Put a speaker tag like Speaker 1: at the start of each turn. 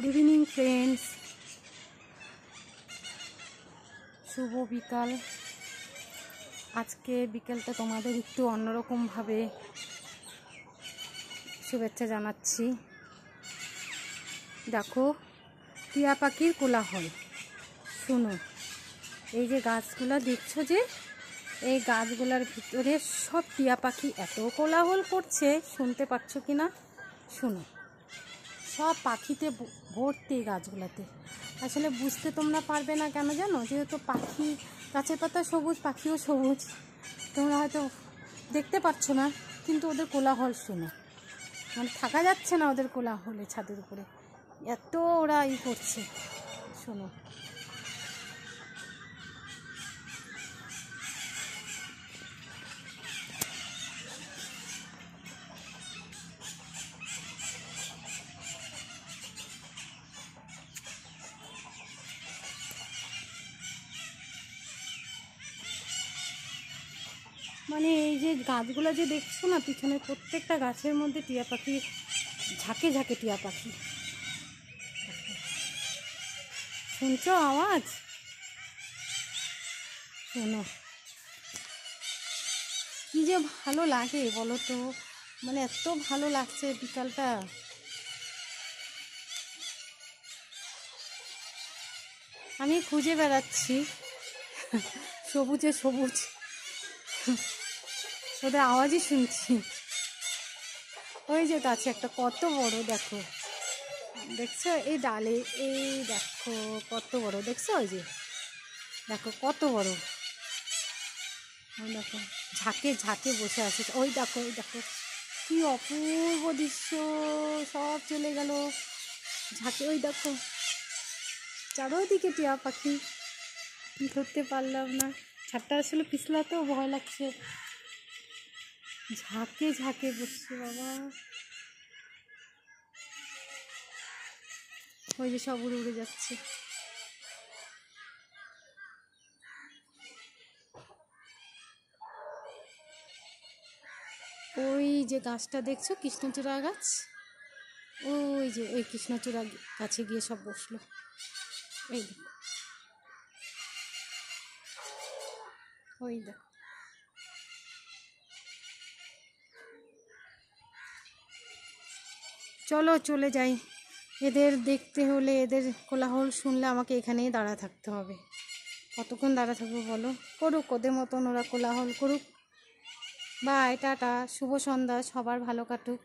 Speaker 1: Good evening friends, শুভ বিকাল। আজকে বিকেলটা তোমাদের একটু অন্যরকমভাবে শুভেচ্ছা জানাচ্ছি। দেখো টিয়া পাখির কোলাহল শুনো। এই যে গাছগুলা দেখছো, যে এই গাছগুলার ভিতরে সব টিয়া পাখি এত কোলাহল করছে, শুনতে পাচ্ছ কি না শুনো। সব পাখিতে ভর্তি গাছগুলাতে। আসলে বুঝতে তোমরা পারবে না কেন জানো, যেহেতু পাখি গাছের পাতা সবুজ, পাখিও সবুজ, তোমরা হয়তো দেখতে পাচ্ছ না, কিন্তু ওদের কোলাহল শোনো, মানে থাকা যাচ্ছে না ওদের কোলাহলে। ছাদের উপরে এত ওরা করছে, শোনো। মানে এই যে গাছগুলো যে দেখছো না পিছনে, প্রত্যেকটা গাছের মধ্যে টিয়া পাখি, ঝাঁকে ঝাঁকে টিয়া পাখি। শুনছো আওয়াজ? শোনো, কি যে ভালো লাগে বলো তো, মানে এত ভালো লাগছে বিকালটা। আমি খুঁজে বেড়াচ্ছি সবুজে সবুজ, ওদের আওয়াজই শুনছি। ওই যে গাছে একটা কত বড়, দেখো দেখছো এই ডালে, এই দেখো কত বড়, দেখছো ওই যে দেখো কত বড়, ওই দেখো ঝাঁকে ঝাঁকে বসে আছে। ওই দেখো, ওই দেখো কি অপূর্ব দৃশ্য, সব চলে গেল ঝাঁকে। ওই দেখো চারোদিকে টিয়া পাখি, কি করতে পারলাম না, ছাদটা আসলে পিছলাতেও ভয় লাগছে। ঝাঁকে ঝাঁকে বসছে বাবা, ওই যে সব উড়ে উড়ে যাচ্ছে। ওই যে গাছটা দেখছো, কৃষ্ণচূড়া গাছ, ওই যে ওই কৃষ্ণচূড়া গাছে গিয়ে সব বসলো। এই দেখো, ওই দেখো। চলো চলে যাই, এদের দেখতে হলে, এদের কোলাহল শুনলে আমাকে এখানেই দাঁড়া থাকতে হবে। কতক্ষণ দাঁড়া থাকবো বলো? করুক ওদের মতন, ওরা কোলাহল করুক। বাই, টাটা, শুভ সন্ধ্যা, সবার ভালো কাটুক।